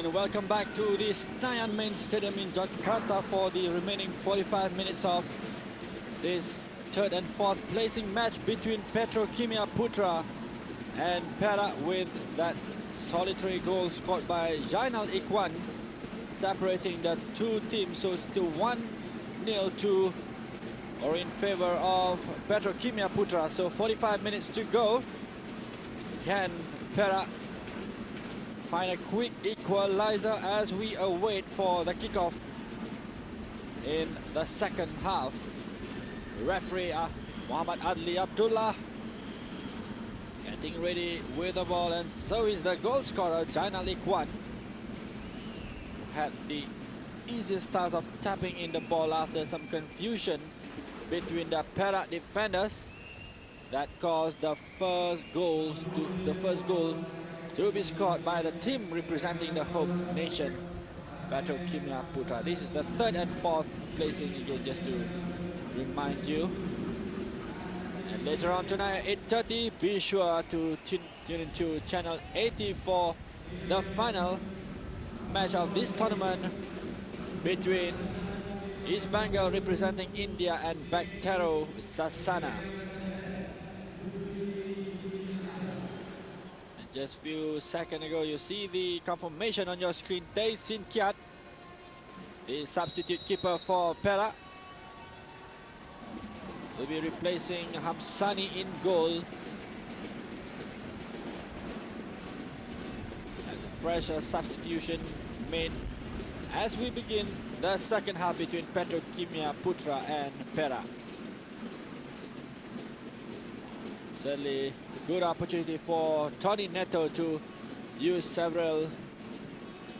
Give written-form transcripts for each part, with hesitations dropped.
and welcome back to the Senayan Main Stadium in Jakarta for the remaining 45 minutes of this third and fourth placing match between Petrokimia Putra and Perak, with that solitary goal scored by Jaenal Ichwan separating the two teams. So still 1-0 to or in favor of Petrokimia Putra. So 45 minutes to go. Can Perak find a quick equalizer as we await for the kickoff in the second half? Referee Muhammad Adli Abdullah getting ready with the ball, and so is the goal scorer Jaenal Ichwan, who had the easiest task of tapping in the ball after some confusion between the Perak defenders that caused the first goal to be scored by the team representing the home nation, Petrokimia Putra. This is the third and fourth placing again, just to remind you. And later on tonight, 8:30, be sure to tune into channel 80 for the final match of this tournament between East Bengal representing India and Bactero Sasana. Just a few seconds ago, you see the confirmation on your screen. Tay Sin Kiat, the substitute keeper for Perak, will be replacing Hamsani in goal as a fresh substitution made as we begin the second half between Petrokimia Putra and Perak. Certainly good opportunity for Tony Neto to use several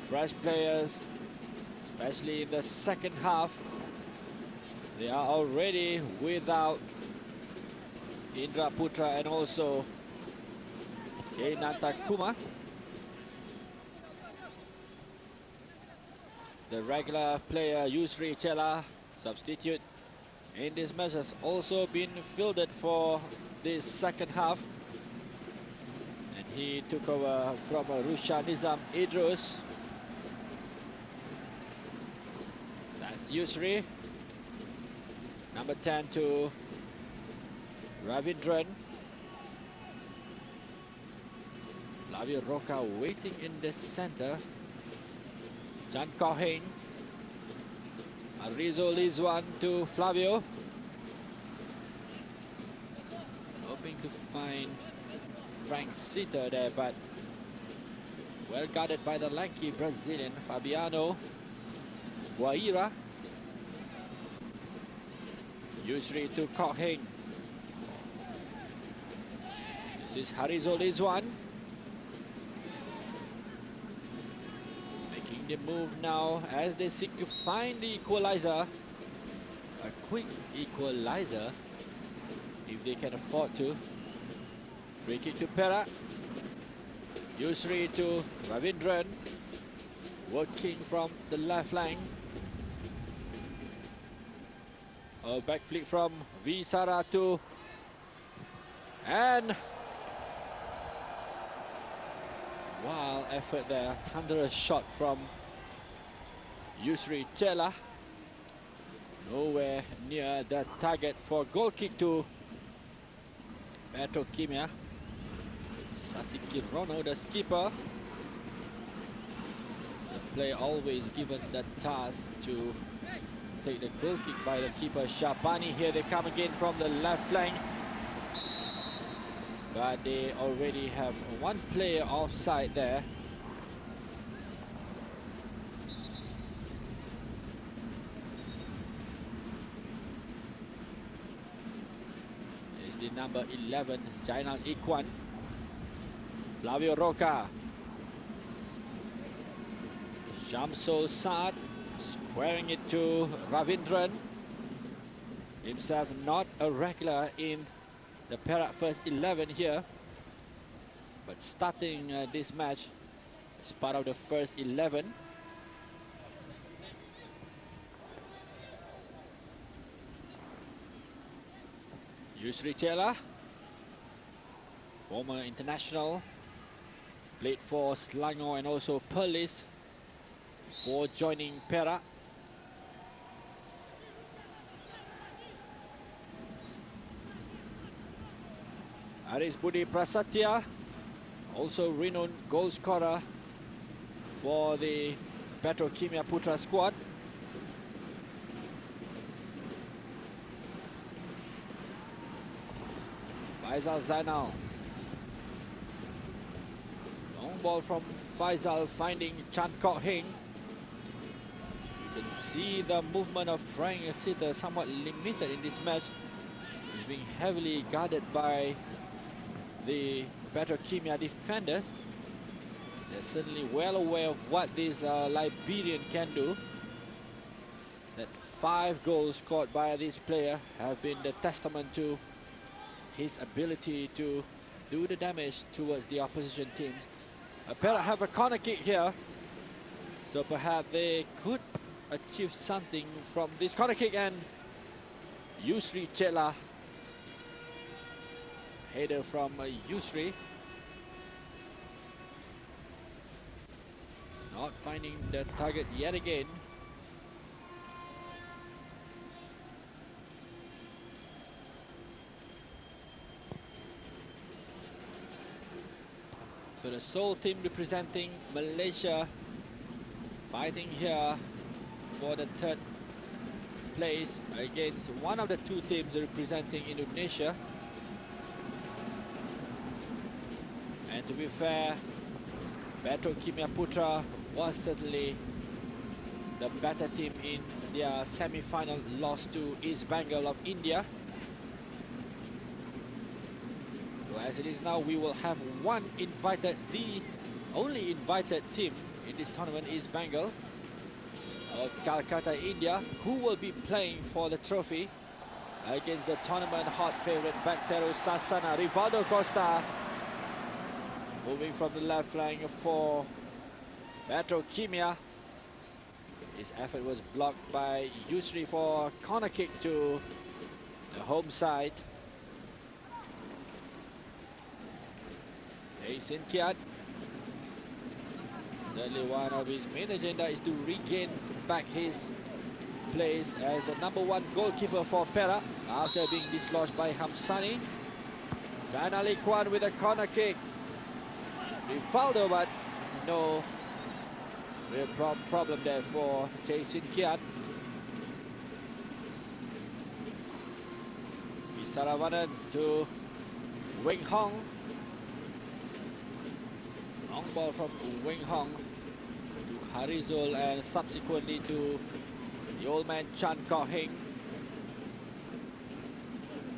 fresh players, especially in the second half. They are already without Indra Putra and also Kenata Kuma. The regular player Yusri Chela, substitute in this match, has also been fielded for this second half, and he took over from Rusha Nizam Idrus. That's Yusri. Number 10 to Ravindran. Flavio Roca waiting in the center. Jan Koheng. Arizo Lizwan to Flavio. Hoping to find Frank Sitter there, but well guarded by the lanky Brazilian Fabiano Guaira. Yusri to Koheng. This is Harizo Lizwan. Making the move now as they seek to find the equalizer. A quick equalizer, if they can afford to. Free kick to Perak. Yusri to Ravindran. Working from the left flank. A back flick from Visara to, and wild effort there. Thunderous shot from Yusri Chela. Nowhere near the target for goal kick to Petrokimia. Sasiki Rono, the skipper. The player always given the task to take the goal kick by the keeper Shabani. Here they come again from the left flank, but they already have one player offside there. It's the number 11, Jaenal Ichwan. Flavio Roca. Shamsul Saad squaring it to Ravindran. Himself not a regular in the Perak first 11 here, but starting this match as part of the first 11. Yusri Chela, former international, played for Selangor and also Perlis for joining Perak. Aris Budi Prasetya, also renowned goal scorer for the Petrokimia Putra squad. Faisal Jaenal. Long ball from Faisal finding Chan Kok Heng. You can see the movement of Frank Sitter somewhat limited in this match. He's being heavily guarded by the Petrokimia defenders. They're certainly well aware of what this Liberian can do. That 5 goals scored by this player have been the testament to his ability to do the damage towards the opposition teams. Perak have a corner kick here, so perhaps they could achieve something from this corner kick. And Yusri Chela, header from Yusri, not finding the target yet again. So the sole team representing Malaysia fighting here for the 3rd place against one of the 2 teams representing Indonesia. And to be fair, Petrokimia Putra was certainly the better team in their semi-final loss to East Bengal of India. As it is now, we will have one invited, the only invited team in this tournament is Bengal of Calcutta, India, who will be playing for the trophy against the tournament hot favorite Bacteru Sasana. Rivaldo Costa moving from the left flank for Petrokimia. His effort was blocked by Yusri for a corner kick to the home side. Jason Kiat, certainly one of his main agenda is to regain back his place as the #1 goalkeeper for Perak after being dislodged by Hamsani. Jaenal Ichwan with a corner kick. Rivaldo, but no real problem there for Jason Kiat. Isaravanan to Wing Hong. Long ball from Wing Hong to Harizul and subsequently to the old man Chan Kok Heng.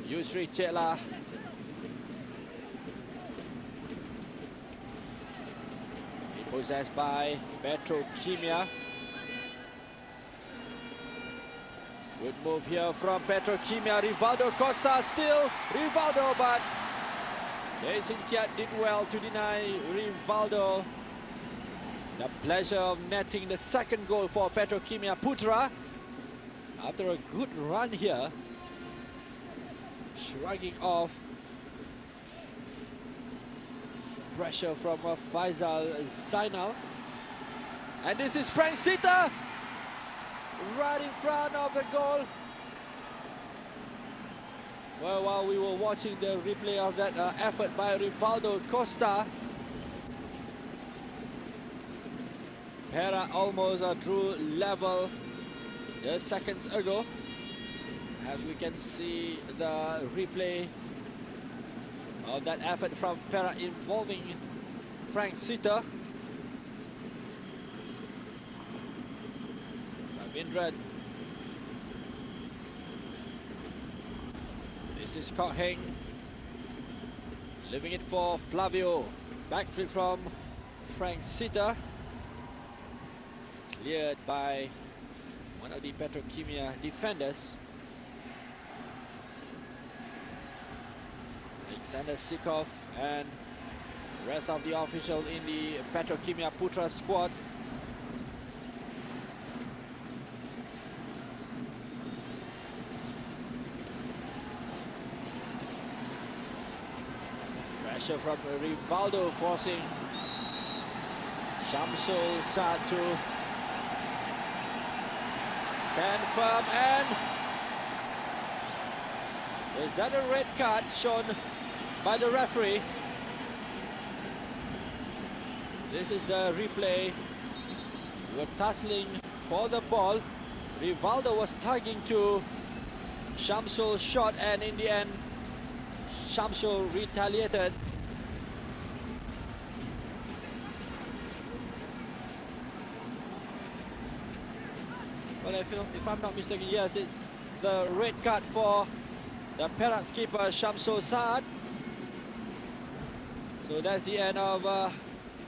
Yusri Chela. Possessed by Petrokimia. Good move here from Petrokimia. Rivaldo Costa still. Rivaldo, but Jason Kiat did well to deny Rivaldo the pleasure of netting the 2nd goal for Petrokimia Putra. After a good run here, shrugging off pressure from Faisal Jaenal. And this is Frank Sitter right in front of the goal. Well, while we were watching the replay of that effort by Rivaldo Costa, Perak almost drew level just seconds ago. As we can see the replay of that effort from Perak involving Frank Sitter. Ravindran. This is Kok Heng. Leaving it for Flavio. Backflip from Frank Sitter. Cleared by one of the Petrokimia defenders. Alexander Sikov and the rest of the officials in the Petrokimia Putra squad. Pressure from Rivaldo forcing Shamsul Saad to Stand firm, and is that a red card shown by the referee? This is the replay. We're tussling for the ball. Rivaldo was tugging to Shamsul's shot, and in the end, Shamsul retaliated. Well, if I'm not mistaken, yes, it's the red card for the Perak skipper Shamsul Saad. So that's the end of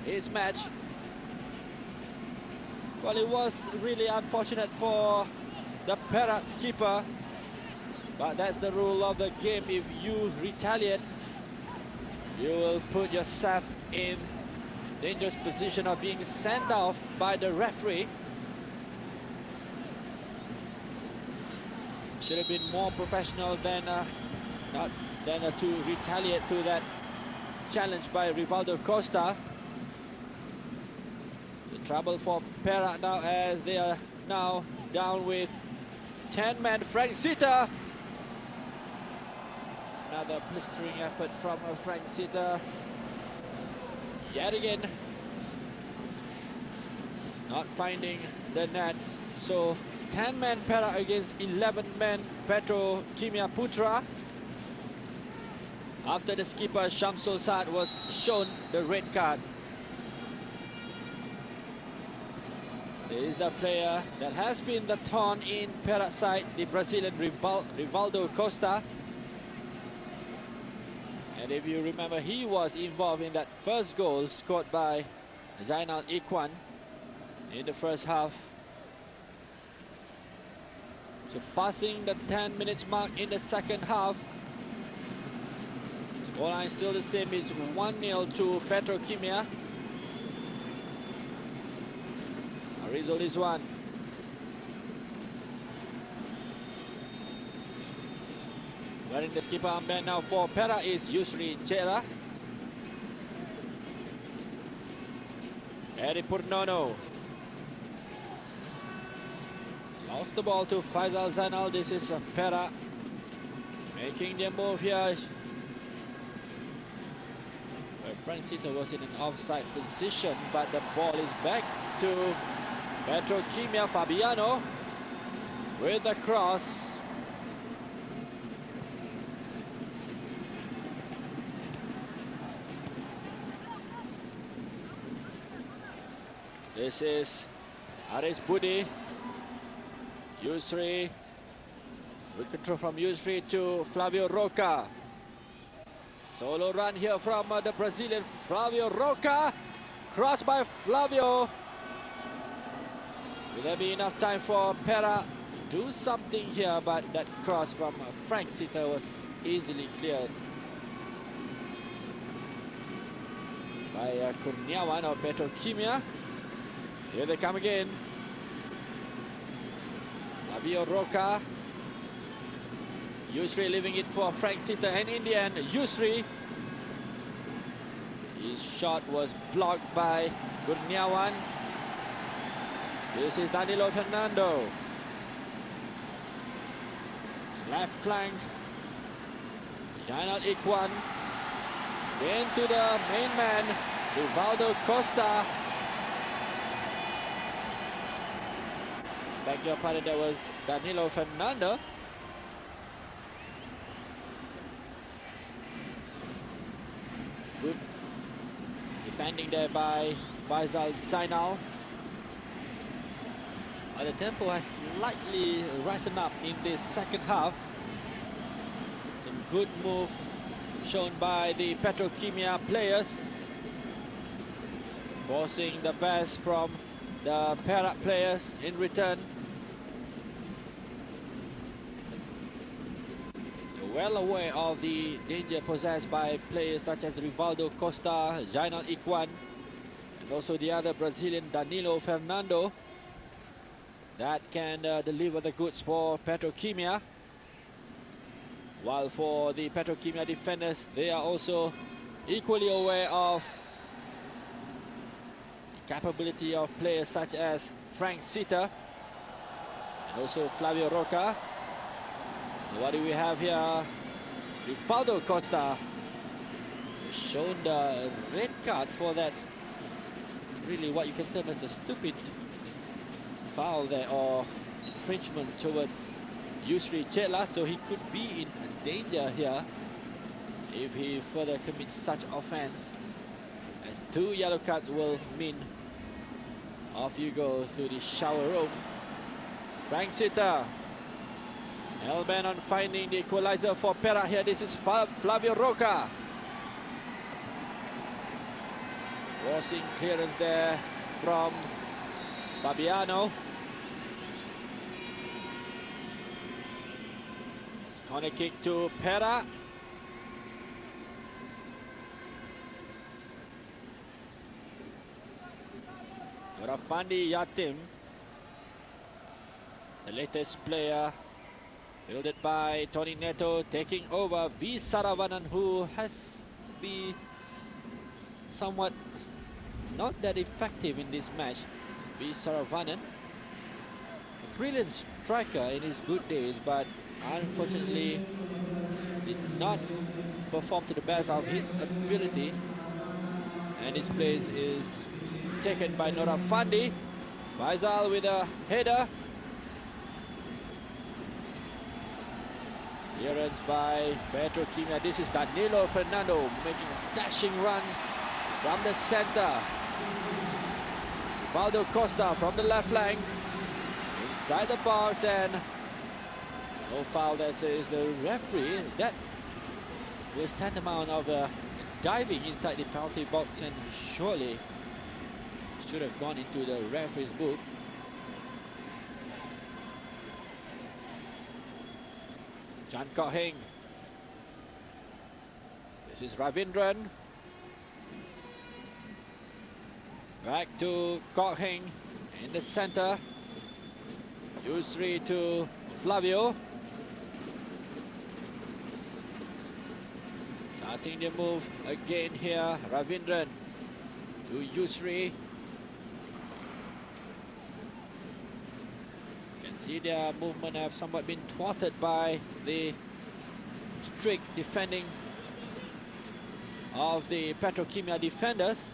his match. Well, it was really unfortunate for the Perak skipper, but that's the rule of the game. If you retaliate, you will put yourself in dangerous position of being sent off by the referee. Should have been more professional than to retaliate to that challenge by Rivaldo Costa. The trouble for Perak now, as they are now down with 10 men. Frank Sita. Another blistering effort from Frank Sita. Yet again, not finding the net. So 10 men Perak against 11 men Petrokimia Putra. After the skipper Shamsul Saad was shown the red card. There is the player that has been the thorn in Perak side, the Brazilian Rivaldo Costa. And if you remember, he was involved in that first goal scored by Jaenal Ichwan in the first half. So passing the 10 minutes mark in the second half. Scoreline still the same, it's 1-0 to Petrokimia. Result is one. Wearing the skipper armband now for Perak is Yusri Chera. Eri Purnono. Lost the ball to Faisal Zainal. This is Perak making their move here. Where Frank Sita was in an offside position, but the ball is back to Petrokimia. Fabiano with the cross. This is Aris Budi. Yusri. Good control from Yusri to Flavio Roca. Solo run here from the Brazilian Flavio Roca. Cross by Flavio. Will there be enough time for Perak to do something here? But that cross from Frank Sita was easily cleared by Kurniawan of Petrokimia. Here they come again. Flavio Roca. Yusri leaving it for Frank Sita, and in the end, Yusri. His shot was blocked by Kurniawan. This is Danilo Fernando. Left flank. Jaenal Ichwan. Then to the main man, Rivaldo Costa. Beg your pardon, that was Danilo Fernando. Good defending there by Faisal Zainal. The tempo has slightly risen up in this second half. Some good move shown by the Petrokimia players, forcing the best from the Perak players in return. They're well aware of the danger possessed by players such as Rivaldo Costa, Jaenal Ichwan, and also the other Brazilian Danilo Fernando, that can deliver the goods for Petrokimia. While for the Petrokimia defenders, they are also equally aware of the capability of players such as Frank Sita And also Flavio Roca. And what do we have here? Rivaldo Costa shown the red card for that, really what you can term as a stupid foul there, or infringement towards Yusri Chetla, so he could be in danger here if he further commits such offense, as 2 yellow cards will mean off you go to the shower room. Frank Sitter, hell-bent on finding the equalizer for Perak here. This is Flavio Roca. Forcing clearance there from Fabiano. Corner kick to Perak. Rafandi Yatim, the latest player, fielded by Tony Neto, taking over V Saravanan, who has been somewhat not that effective in this match. V Saravanan, a brilliant striker in his good days, but unfortunately did not perform to the best of his ability, and his place is taken by Nora Fandi. Faisal with a header. Clearance by Petrokimia. This is Danilo Fernando making a dashing run from the center. Rivaldo Costa from the left flank. Inside the box, and no foul, that says the referee. That was tantamount of diving inside the penalty box, and surely should have gone into the referee's book. Chan Kok Heng. This is Ravindran. Back to Kok Heng in the center. Yusri to Flavio. Starting the move again here. Ravindran to Yusri. See, their movement have somewhat been thwarted by the strict defending of the Petrokimia defenders.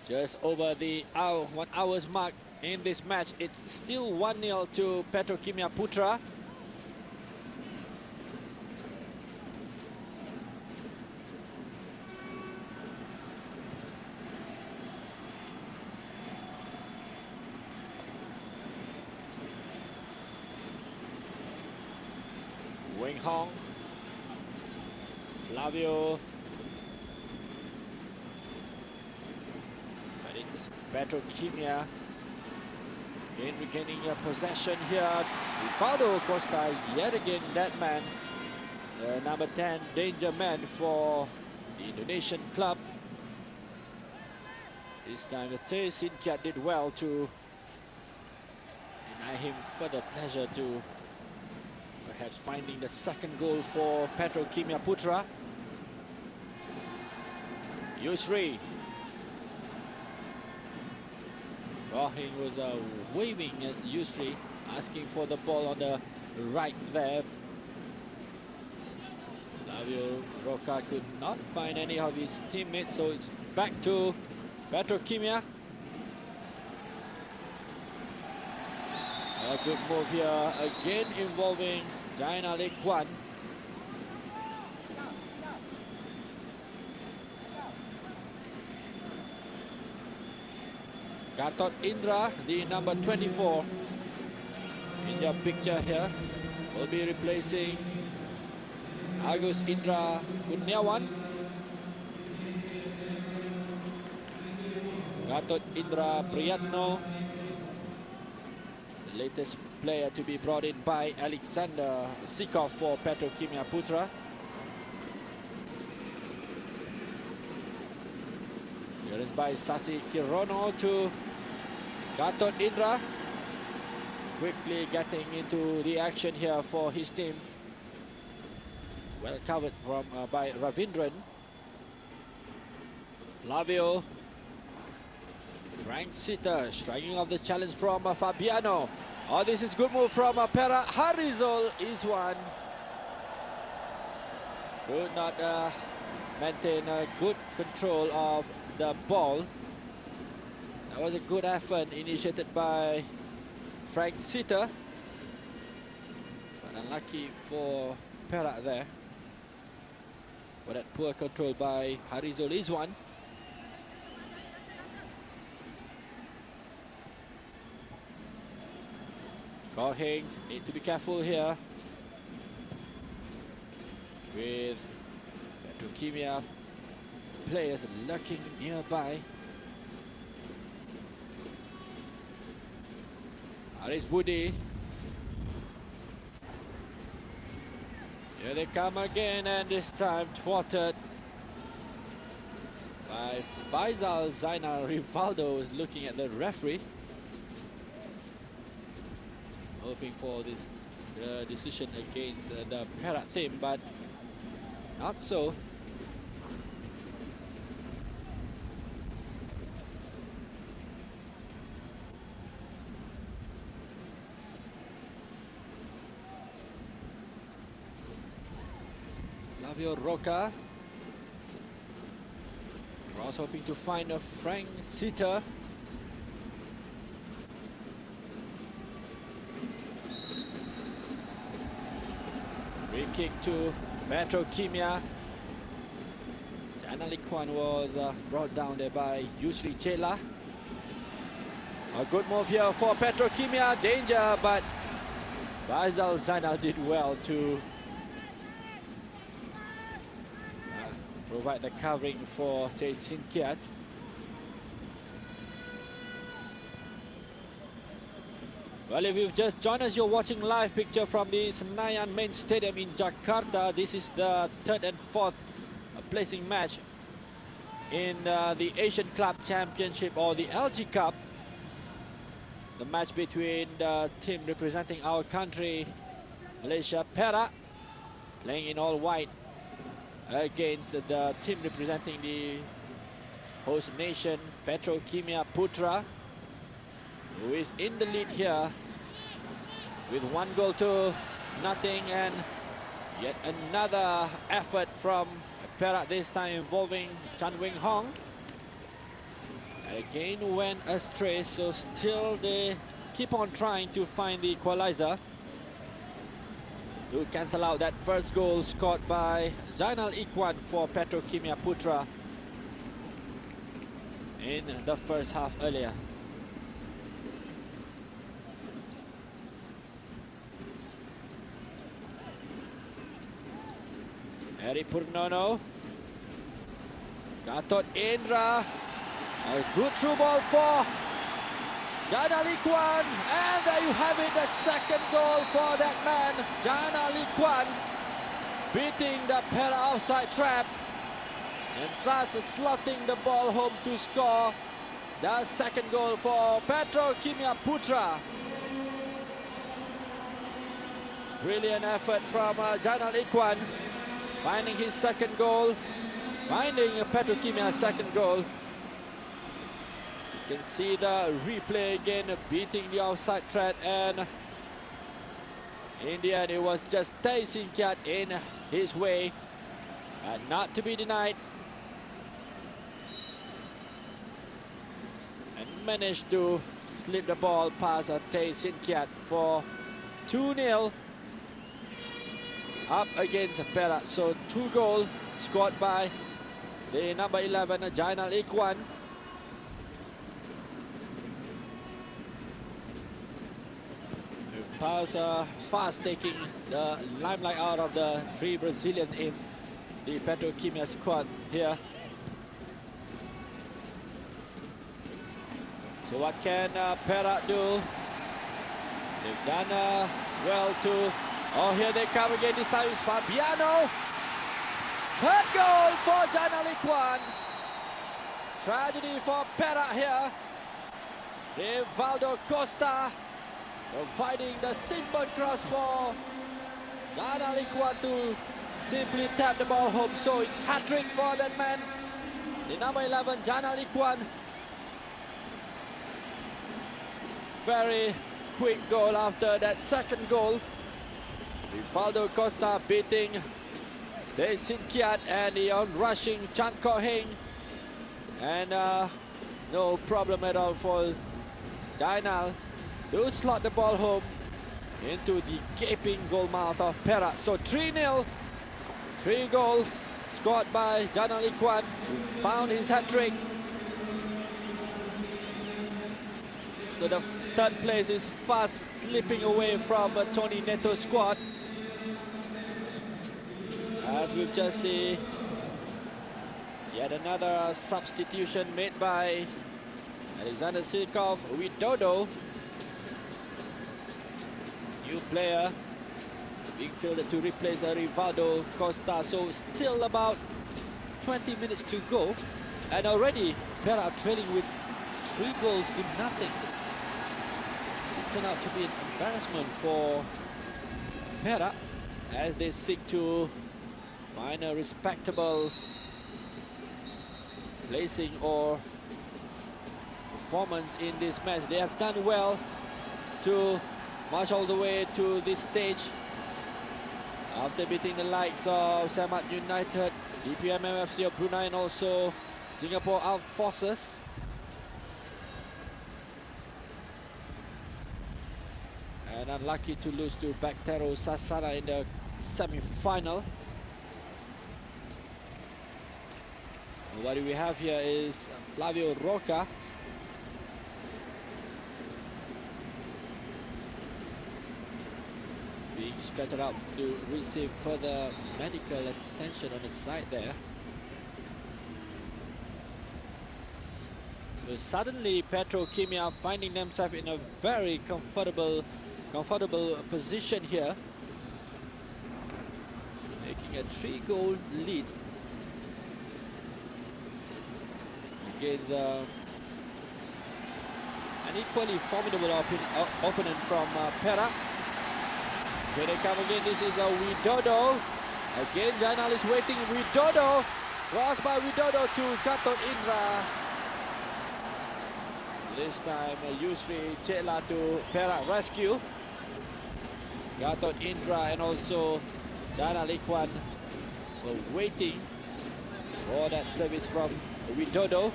Just over the 1 hour's mark in this match, it's still 1-0 to Petrokimia Putra. Wing Hong, Flavio, but it's Petrokimia again regaining a possession here. Rivaldo Costa, yet again that man, the number 10 danger man for the Indonesian club. This time the Teh Sin Kiat did well to deny him further pleasure to perhaps finding the second goal for Petrokimia Putra. Yusri. Rohing was waving at Yusri, asking for the ball on the right there. Flavio Roca could not find any of his teammates, so it's back to Petrokimia. A good move here, again involving Jaenal Ichwan. Gatot Indra, the number 24 in your picture here, will be replacing Agus Indra Kurniawan. Gatot Indra Priyatno, the latest player to be brought in by Alexander Sikov for Petrokimia Putra. Here is by Sasi Kirono to Gatot Indra. Quickly getting into the action here for his team. Well covered from by Ravindran. Flavio Frank Sita striking off the challenge from Fabiano. Oh, this is good move from Perak. Harizol is one. Could not maintain a good control of the ball. That was a good effort initiated by Frank Sita. But unlucky for Perak there. For that poor control by Harizol is one. Koheng need to be careful here with Petrokimia players lurking nearby. Aris Budi. Here they come again, and this time thwarted by Faisal Zainal. Rivaldo is looking at the referee, hoping for this decision against the Perak team, but not so. Flavio Roca. Ross hoping to find a Frank Sita. Free kick to Petrokimia. Jaenal Ichwan was brought down there by Yusri Chela. A good move here for Petrokimia. Danger, but Faisal Zainal did well to provide the covering for Tay Sin Kiat. Well, if you've just joined us, you're watching live picture from the Senayan Main Stadium in Jakarta. This is the third and fourth placing match in the Asian Club Championship, or the LG Cup. The match between the team representing our country, Malaysia, Perak, playing in all white, against the team representing the host nation, Petrokimia Putra, who is in the lead here with 1-0 and yet another effort from Perak, this time involving Chan Wing Hong. Again went astray, so still they keep on trying to find the equalizer to cancel out that first goal scored by Jaenal Ichwan for Petrokimia Putra in the first half earlier. Eri Purnono. Gatot Indra. A good through ball for Jaenal Ichwan, and there you have it, the second goal for that man, Jaenal Ichwan, beating the Perak offside trap and thus slotting the ball home to score the second goal for Petrokimia Putra. Brilliant effort from Jaenal Ichwan, finding his second goal, finding Petrokimia's second goal. You can see the replay again, beating the offside threat, and in the end it was just Tay Sin Kiat in his way, and not to be denied, and managed to slip the ball past Tay Sin Kiat for 2-0 up against Perak. So 2 goals scored by the number 11, Jaenal Ichwan. Pass fast, taking the limelight out of the 3 Brazilians in the Petrokimia squad here. So what can Perak do? They've done well to... Oh, here they come again. This time it's Fabiano. Third goal for Jaenal Ichwan. Tragedy for Perak here. Rivaldo Costa providing the simple cross for Jaenal Ichwan to simply tap the ball home. So it's hat-trick for that man, the number 11, Jaenal Ichwan. very quick goal after that second goal. Rivaldo Costa beating Tay Sin Kiat and the rushing Chan Ko Heng. And no problem at all for Jaenal to slot the ball home into the gaping goal mouth of Perak. So 3-0, 3 goal scored by Jaenal Ichwan, who found his hat-trick. So the third place is fast slipping away from Tony Neto's squad. As we've just seen, yet another substitution made by Alexander Silkov with Dodo. New player being fielded to replace Rivaldo Costa. So still about 20 minutes to go, and already Perak trailing with 3 goals to nothing. It turned out to be an embarrassment for Perak as they seek to find a respectable placing or performance in this match. They have done well to march all the way to this stage after beating the likes of Samat United, DPMM FC of Brunei, and also Singapore Armed Forces. And unlucky to lose to Baktero Sasara in the semi-final. What we have here is Flavio Roca. Being stretched out to receive further medical attention on the side there. So suddenly Petrokimia finding themselves in a very comfortable position here, taking a 3-goal lead against an equally formidable opponent from Perak. Here they come again. This is Widodo. Again, Jaenal is waiting. Widodo. Crossed by Widodo to Gatot Indra. This time, Yusri Chetla to Perak rescue. Gatot Indra and also Jaenal Ichwan were waiting for that service from Widodo.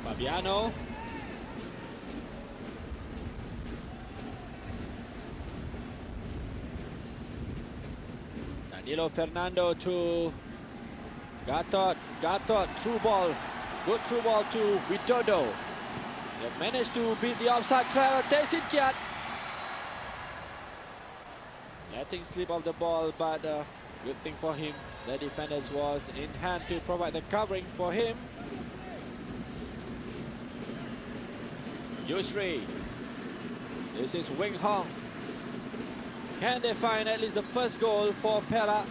Fabiano. Danilo Fernando to Gatot. Gatot, through ball. Good through ball to Widodo. They managed to beat the offside try of Tay Sin Kiat. Letting slip of the ball, but good thing for him. The defenders was in hand to provide the covering for him. Yusri. This is Wing Hong. Can they find at least the first goal for Perak?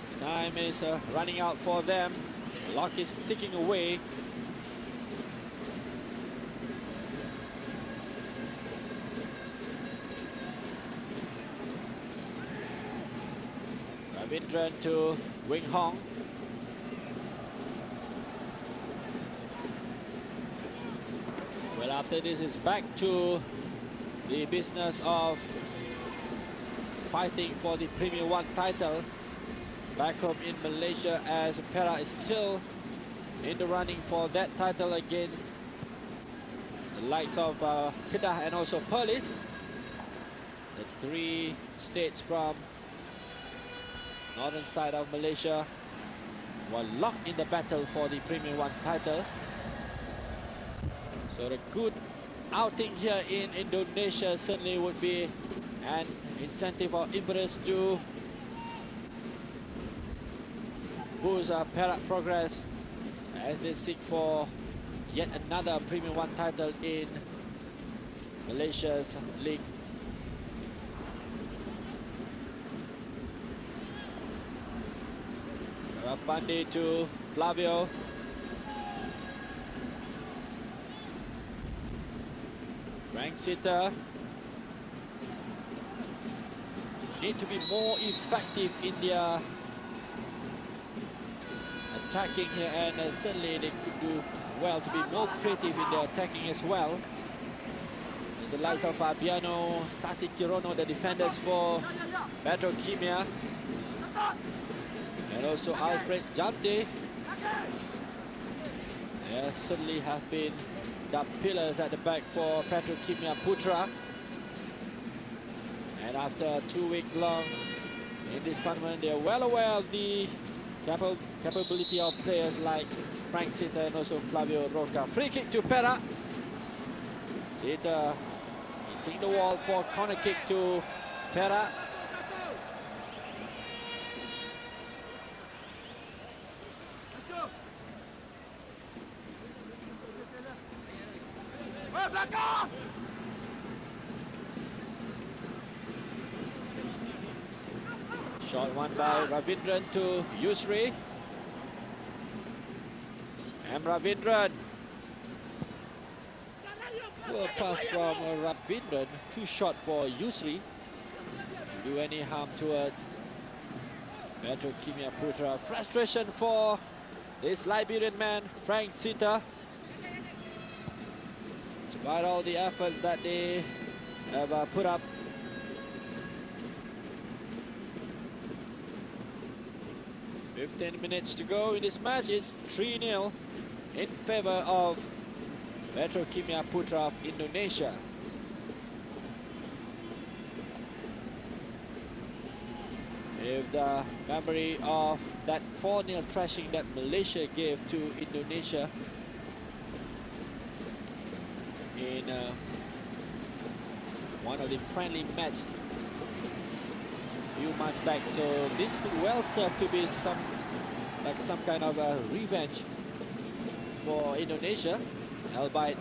This time is running out for them. The clock is ticking away. Ravindran to Wing Hong. Well, after this is back to the business of fighting for the Premier 1 title back home in Malaysia, as Perak is still in the running for that title against the likes of Kedah and also Perlis. The 3 states from northern side of Malaysia were locked in the battle for the Premier 1 title. So the good outing here in Indonesia certainly would be an incentive or impetus to boost Perak progress as they seek for yet another Premier 1 title in Malaysia's league. Rafandi to Flavio. Frank Sitter. need to be more effective in their attacking here, and certainly they could do well to be more creative in their attacking as well. The likes of Fabiano, Sasi Kirono, the defenders for Petrokimia, and also Alfred Jamte. They certainly have been the pillars at the back for Petrokimia Putra. And after 2 weeks long in this tournament, they are well aware of the capability of players like Frank Sita and also Flavio Roca. Free kick to Perak. Sita hitting the wall for corner kick to Perak. Shot one by Ravindran to Yusri. And Ravindran. Poor pass from Ravindran. Too short for Yusri to do any harm towards Petrokimia Putra. Frustration for this Liberian man, Frank Sita. Despite all the efforts that they have put up. Minutes to go in this match. It's 3-0 in favor of Petrokimia Putra of Indonesia. If the memory of that 4-0 thrashing that Malaysia gave to Indonesia in one of the friendly matches few months back, so this could well serve to be some kind of a revenge for Indonesia, albeit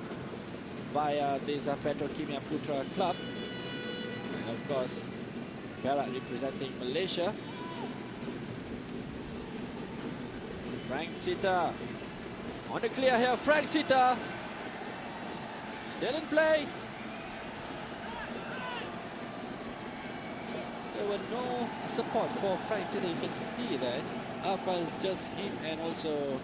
via this Petrokimia Putra club, and of course Perak representing Malaysia. Frank Sita on the clear here. Frank Sita still in play. There were no support for Frank Sita. You can see that. Alpha is just him and also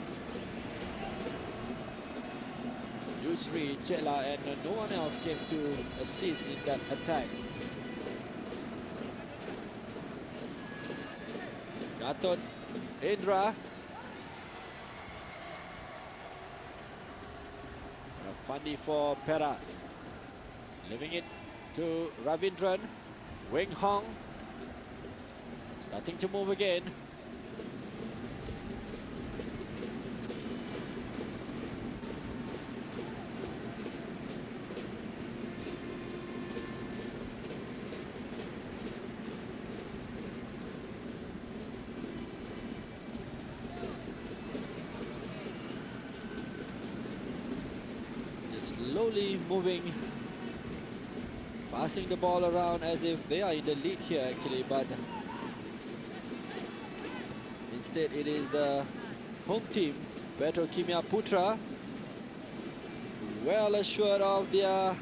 Yusri, Chela, and no one else came to assist in that attack. Gatot Indra. Fandi for Perak. Leaving it to Ravindran. Wing Hong. Starting to move again. Slowly moving, passing the ball around as if they are in the lead here actually, but instead it is the home team, Petrokimia Putra, well assured of their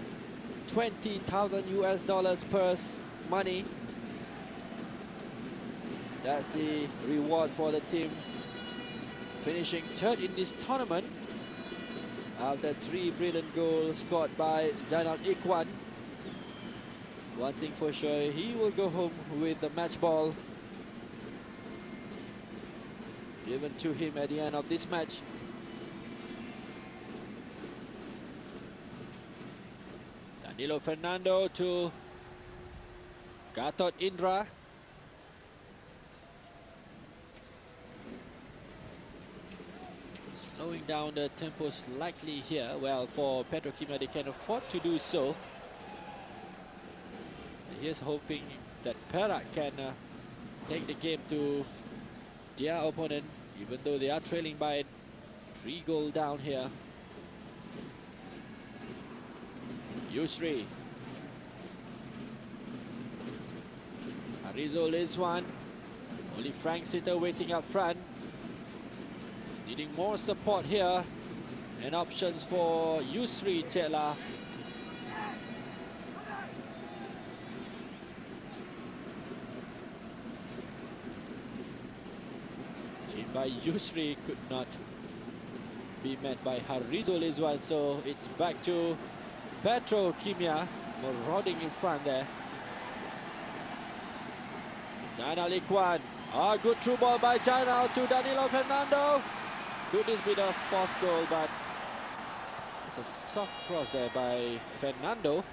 20,000 US dollars purse money. That's the reward for the team finishing third in this tournament. After 3 brilliant goals scored by Jaenal Ichwan. One thing for sure, he will go home with the match ball given to him at the end of this match. Danilo Fernando to Gatot Indra. Slowing down the tempo slightly here. Well, for Petrokimia, they can afford to do so. Here's hoping that Perak can take the game to their opponent, even though they are trailing by 3 goals down here. Yusri. Arizo leads one. Only Frank Sita waiting up front. Needing more support here, and options for Yusri Chela. Team by Yusri could not be met by Harizul Ichwan, so it's back to Petrokimia, marauding in front there. Jaenal Ichwan, a good through ball by Jaenal to Danilo Fernando. Could this be the fourth goal, but it's a soft cross there by Fernando.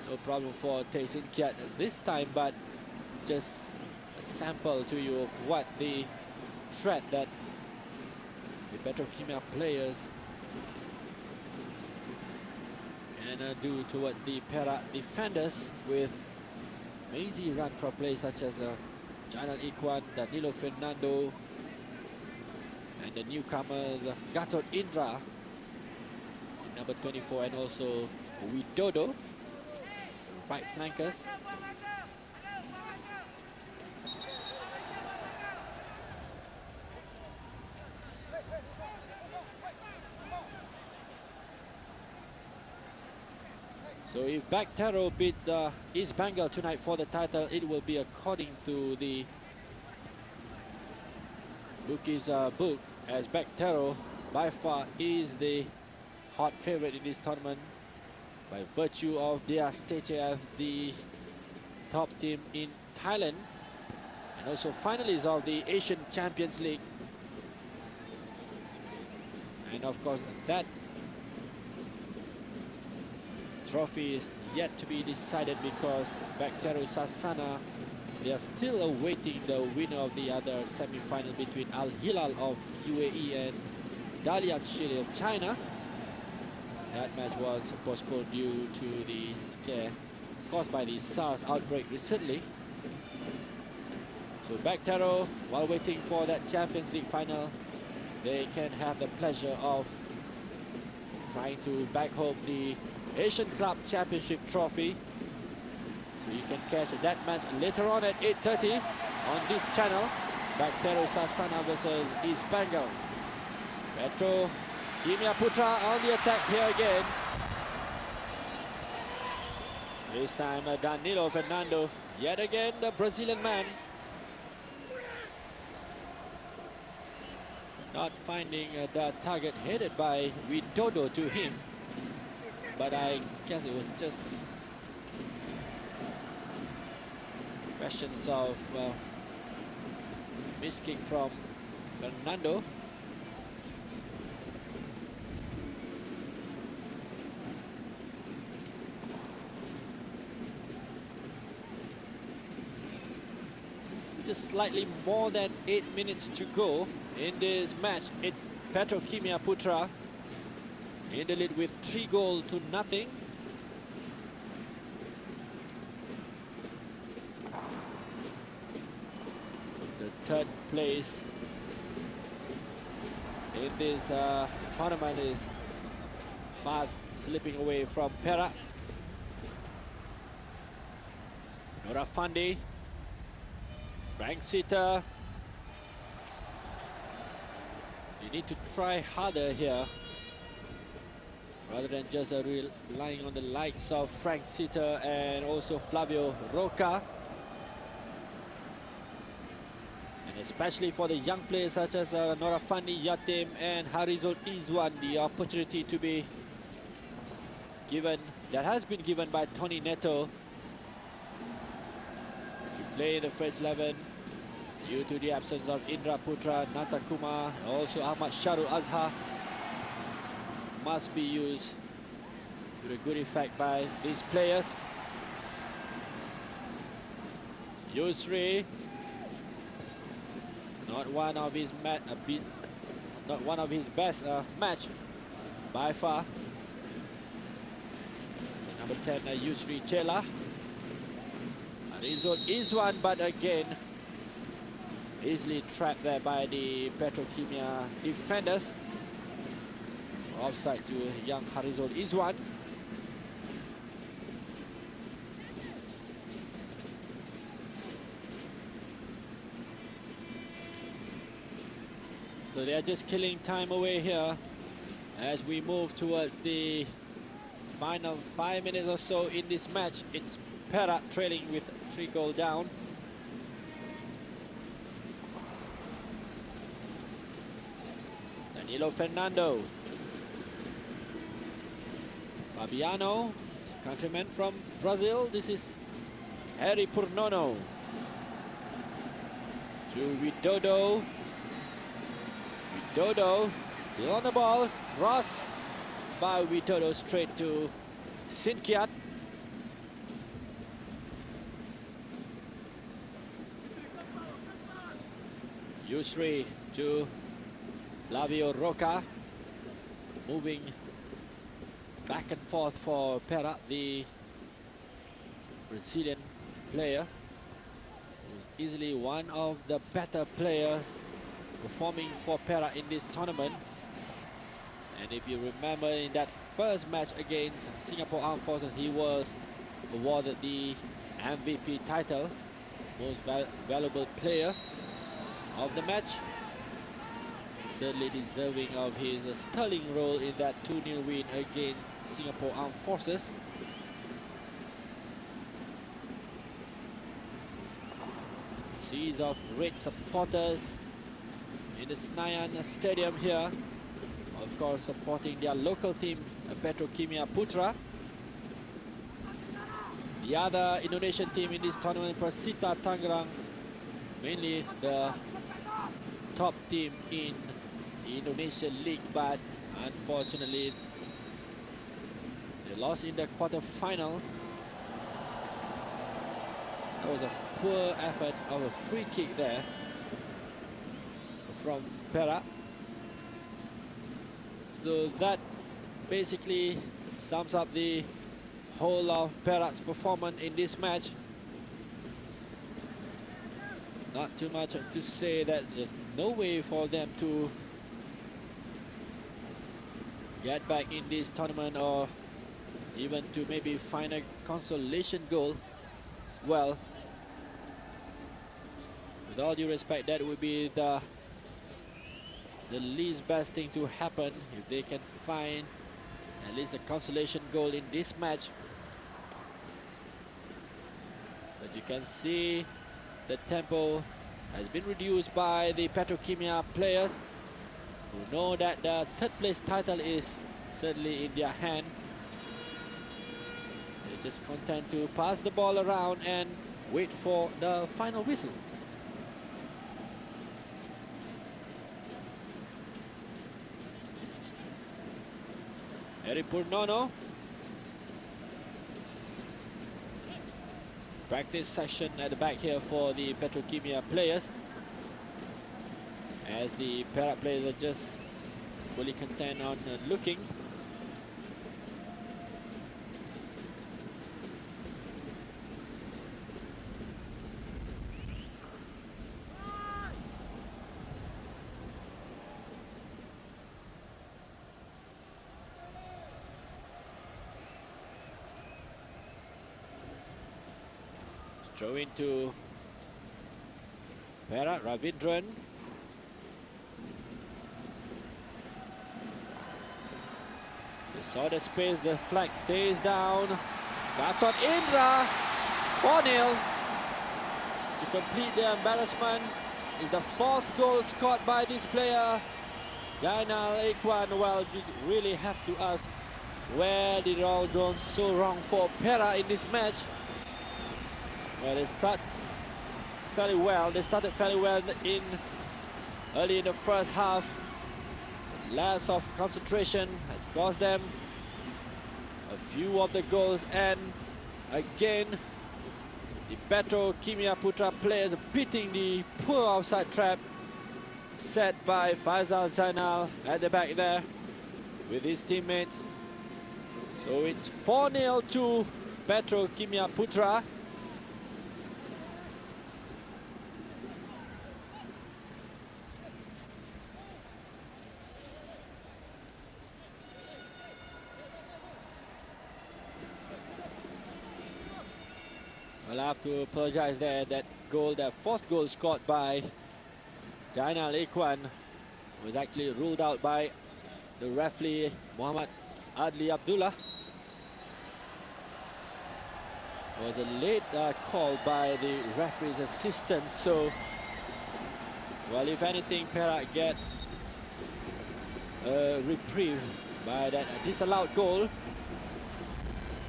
No problem for Taysin Kiat this time, but just a sample to you of what the threat that the Petrokimia players can do towards the Perak defenders, with amazing run for play such as Jaenal Ichwan, Danilo Fernando, and the newcomers Gatot Indra, number 24, and also Widodo, right flankers. So if Bactero beats East Bengal tonight for the title, it will be, according to the bookies book, as Bactero by far is the hot favorite in this tournament by virtue of their stature as the top team in Thailand and also finalists of the Asian Champions League. And of course that trophy is yet to be decided because Bactero Sasana, they are still awaiting the winner of the other semi-final between Al Hilal of UAE and Dalian Shili of China. That match was postponed due to the scare caused by the SARS outbreak recently. So Bactero, while waiting for that Champions League final, they can have the pleasure of trying to back home the ASEAN Club Championship trophy. So you can catch that match later on at 8:30 on this channel. Bactero Sasana versus East Bengal. Petrokimia Putra on the attack here again. This time Danilo Fernando, yet again the Brazilian man, not finding the target headed by Widodo to him. But I guess it was just questions of miss kick from Fernando. Just slightly more than 8 minutes to go in this match. It's Petrokimia Putra in the lead with 3-0. The third place in this tournament is fast slipping away from Perak. Nora Fandi, Frank Sitter. You need to try harder here, rather than just relying on the likes of Frank Sitter and also Flavio Roca. And especially for the young players such as Norafandi Yatim and Harizul Ichwan, the opportunity to be given, that has been given by Tony Neto, to play in the first 11 due to the absence of Indra Putra, Nantakumar, also Ahmad Sharul Azhar, must be used to the good effect by these players. Yusri, not one of his best match by far. Number 10, Yusri Chela. Harizul Ichwan, but again easily trapped there by the Petrokimia defenders. Offside to young Harizul Ichwan. So they are just killing time away here as we move towards the final 5 minutes or so in this match. It's Perak trailing with 3 goals down. Nilo Fernando. Fabiano, his countryman from Brazil. This is Harry Purnono. To Rivaldo. Rivaldo still on the ball. Cross by Rivaldo straight to Sinkiat. Yusri to Flavio Roca. Moving back and forth for Perak, the Brazilian player, who's easily one of the better players performing for Perak in this tournament. And if you remember, in that first match against Singapore Armed Forces, he was awarded the MVP title, most valuable player of the match. Certainly deserving of his sterling role in that 2-0 win against Singapore Armed Forces. Seas of red supporters in the Senayan Stadium here, of course supporting their local team, Petrokimia Putra. The other Indonesian team in this tournament, Persita Tangerang, mainly the top team in the Indonesian League, but unfortunately they lost in the quarter-final. That was a poor effort of a free kick there from Perak. So that basically sums up the whole of Perak's performance in this match. Not too much to say that there's no way for them to get back in this tournament, or even to maybe find a consolation goal. Well, with all due respect, that would be the least best thing to happen if they can find at least a consolation goal in this match. But you can see the tempo has been reduced by the Petrokimia players, who know that the third place title is certainly in their hand. They're just content to pass the ball around and wait for the final whistle. Harry Purnono. Practice session at the back here for the Petrokimia players, as the Perak players are just fully content on looking. Throw into Perak, Ravindran. They saw the space, the flag stays down. Gatot Indra, 4-0. To complete the embarrassment is the fourth goal scored by this player, Jaenal Ichwan. Well, you really have to ask, where did it all go so wrong for Perak in this match? Well, they started fairly well. They started fairly well early in the first half. Lapse of concentration has cost them a few of the goals, and again the Petrokimia Putra players beating the poor offside trap set by Faisal Zainal at the back there with his teammates. So it's 4-0 to Petrokimia Putra. I'll have to apologize there. That goal, that fourth goal scored by Jaenal Ichwan, was actually ruled out by the referee Muhammad Adli Abdullah. It was a late call by the referee's assistant. So, well, if anything, Perak get a reprieve by that disallowed goal.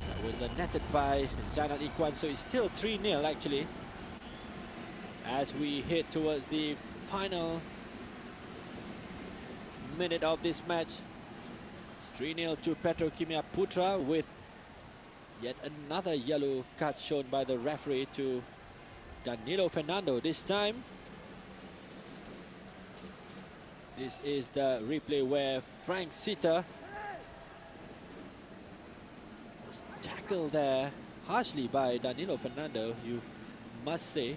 That was netted by Jaenal Ichwan, so it's still 3-0 actually. As we head towards the final minute of this match. It's 3-0 to Petrokimia Putra, with yet another yellow card shown by the referee to Danilo Fernando. This time, this is the replay where Frank Sita was tackled there harshly by Danilo Fernando, you must say.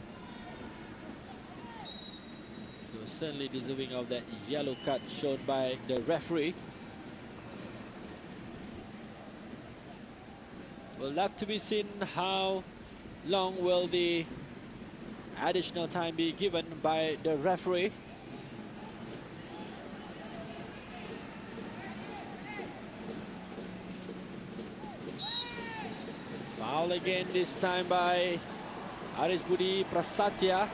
So certainly deserving of that yellow card shown by the referee. Will have to be seen how long will the additional time be given by the referee. Foul again, this time by Aris Budi Prasatya.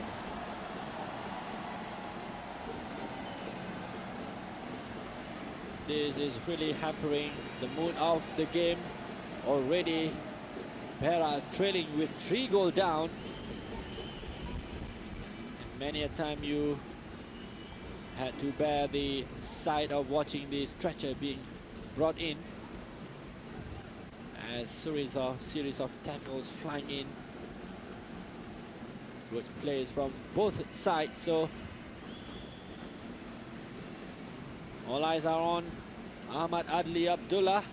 This is really hampering the mood of the game. Already Perak is trailing with 3 goals down. And many a time you had to bear the sight of watching the stretcher being brought in, as series of tackles flying in towards players from both sides. So all eyes are on Ahmad Adli Abdullah,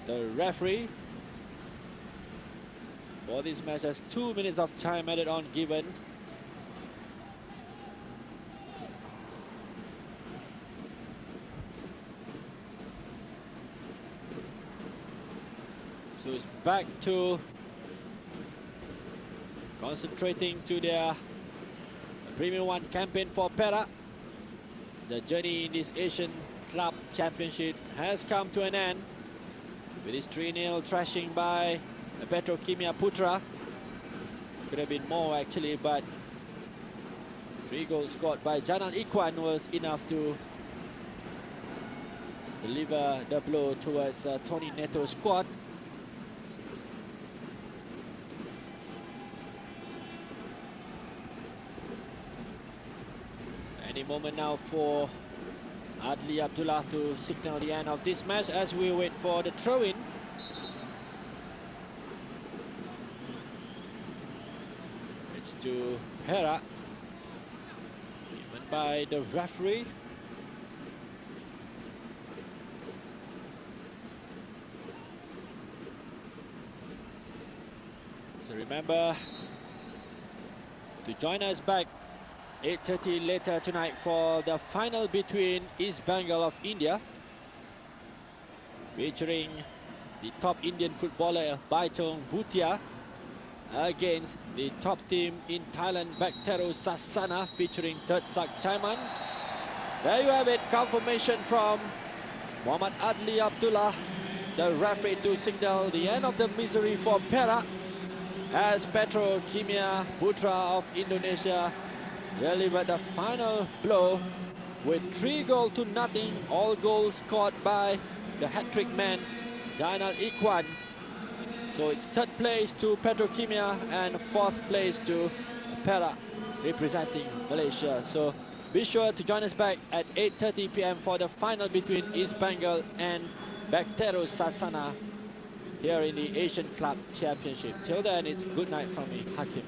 the referee. For this match, has 2 minutes of time added on given. So it's back to concentrating to their Premier 1 campaign for Perak. The journey in this Asian Club Championship has come to an end with this 3-0 thrashing by Petrokimia Putra. Could have been more actually, but 3 goals scored by Jaenal Ichwan was enough to deliver the blow towards Tony Neto's squad. Any moment now for Adli Abdullah to signal the end of this match as we wait for the throw-in. It's to Perak, given by the referee. So remember to join us back 8:30 later tonight for the final between East Bengal of India, featuring the top Indian footballer Baitong Bhutia against the top team in Thailand, Baktero Sasana, featuring Third Sak Chaiman. There you have it, confirmation from Muhammad Adli Abdullah, the referee, to signal the end of the misery for Perak, as Petrokimia Putra of Indonesia delivered the final blow with 3-0, all goals scored by the hat-trick man Jaenal Ichwan. So it's 3rd place to Petrokimia and 4th place to Perak, representing Malaysia. So be sure to join us back at 8:30 p.m. for the final between East Bengal and Baktero Sasana here in the Asian Club Championship. Till then, it's good night from me, Hakim.